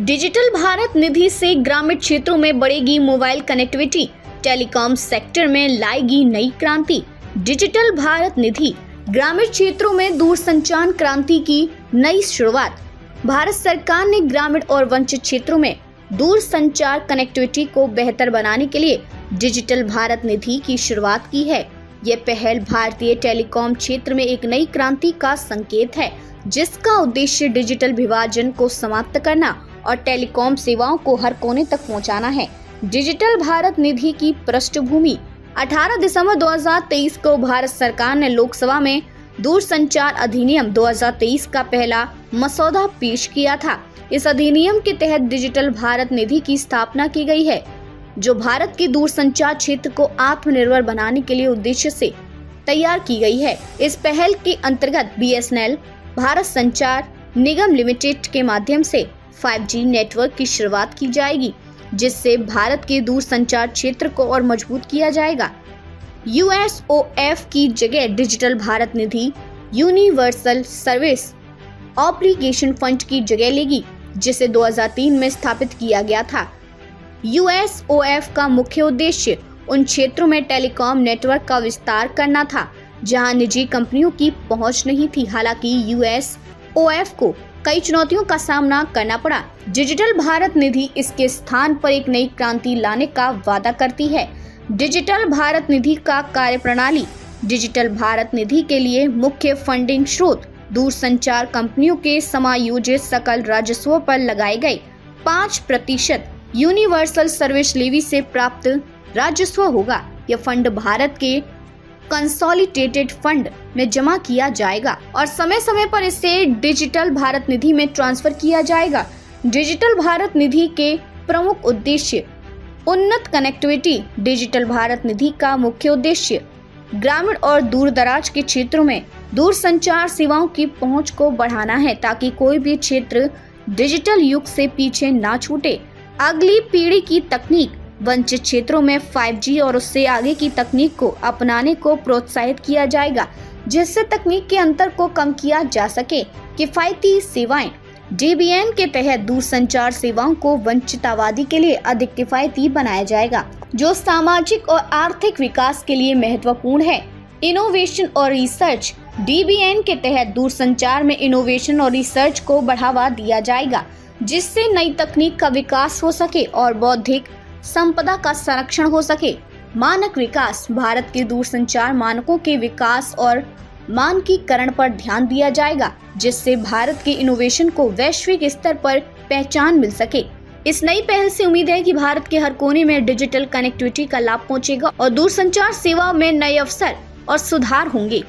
Digital Bharat निधि से ग्रामीण क्षेत्रों में बढ़ेगी मोबाइल कनेक्टिविटी, टेलीकॉम सेक्टर में लाएगी नई क्रांति। डिजिटल भारत निधि ग्रामीण क्षेत्रों में दूरसंचार क्रांति की नई शुरुआत। भारत सरकार ने ग्रामीण और वंचित क्षेत्रों में दूरसंचार कनेक्टिविटी को बेहतर बनाने के लिए डिजिटल भारत निधि की शुरुआत की है। ये पहल भारतीय टेलीकॉम क्षेत्र में एक नई क्रांति का संकेत है, जिसका उद्देश्य डिजिटल विभाजन को समाप्त करना और टेलीकॉम सेवाओं को हर कोने तक पहुंचाना है। डिजिटल भारत निधि की पृष्ठभूमि 18 दिसंबर 2023 को भारत सरकार ने लोकसभा में दूरसंचार अधिनियम 2023 का पहला मसौदा पेश किया था। इस अधिनियम के तहत डिजिटल भारत निधि की स्थापना की गई है, जो भारत के दूरसंचार क्षेत्र को आत्मनिर्भर बनाने के लिए उद्देश्य से तैयार की गई है। इस पहल के अंतर्गत BSNL भारत संचार निगम लिमिटेड के माध्यम से 5G नेटवर्क की शुरुआत की जाएगी, जिससे भारत के दूरसंचार क्षेत्र को और मजबूत किया जाएगा। USOF की जगह डिजिटल भारत निधि यूनिवर्सल सर्विस ऑब्लिगेशन फंड की जगह लेगी, जिसे 2003 में स्थापित किया गया था। USOF का मुख्य उद्देश्य उन क्षेत्रों में टेलीकॉम नेटवर्क का विस्तार करना था जहां निजी कंपनियों की पहुंच नहीं थी। हालांकि USOF को कई चुनौतियों का सामना करना पड़ा। डिजिटल भारत निधि इसके स्थान पर एक नई क्रांति लाने का वादा करती है। डिजिटल भारत निधि का कार्यप्रणाली। डिजिटल भारत निधि के लिए मुख्य फंडिंग स्रोत दूरसंचार कंपनियों के समायोजित सकल राजस्व पर लगाए गए 5% यूनिवर्सल सर्विस लेवी से प्राप्त राजस्व होगा। यह फंड भारत के कंसोलिडेटेड फंड में जमा किया जाएगा और समय समय पर इसे डिजिटल भारत निधि में ट्रांसफर किया जाएगा। डिजिटल भारत निधि के प्रमुख उद्देश्य उन्नत कनेक्टिविटी। डिजिटल भारत निधि का मुख्य उद्देश्य ग्रामीण और दूर दराज के क्षेत्रों में दूरसंचार सेवाओं की पहुंच को बढ़ाना है, ताकि कोई भी क्षेत्र डिजिटल युग से पीछे ना छूटे। अगली पीढ़ी की तकनीक। वंचित क्षेत्रों में 5G और उससे आगे की तकनीक को अपनाने को प्रोत्साहित किया जाएगा, जिससे तकनीक के अंतर को कम किया जा सके। किफायती सेवाएं। DBN के तहत दूरसंचार सेवाओं को वंचित आबादी के लिए अधिक किफायती बनाया जाएगा, जो सामाजिक और आर्थिक विकास के लिए महत्वपूर्ण है। इनोवेशन और रिसर्च। DBN के तहत दूरसंचार में इनोवेशन और रिसर्च को बढ़ावा दिया जाएगा, जिससे नई तकनीक का विकास हो सके और बौद्धिक संपदा का संरक्षण हो सके। मानक विकास। भारत के दूरसंचार मानकों के विकास और मानकीकरण पर ध्यान दिया जाएगा, जिससे भारत के इनोवेशन को वैश्विक स्तर पर पहचान मिल सके। इस नई पहल से उम्मीद है कि भारत के हर कोने में डिजिटल कनेक्टिविटी का लाभ पहुंचेगा और दूरसंचार सेवा में नए अवसर और सुधार होंगे।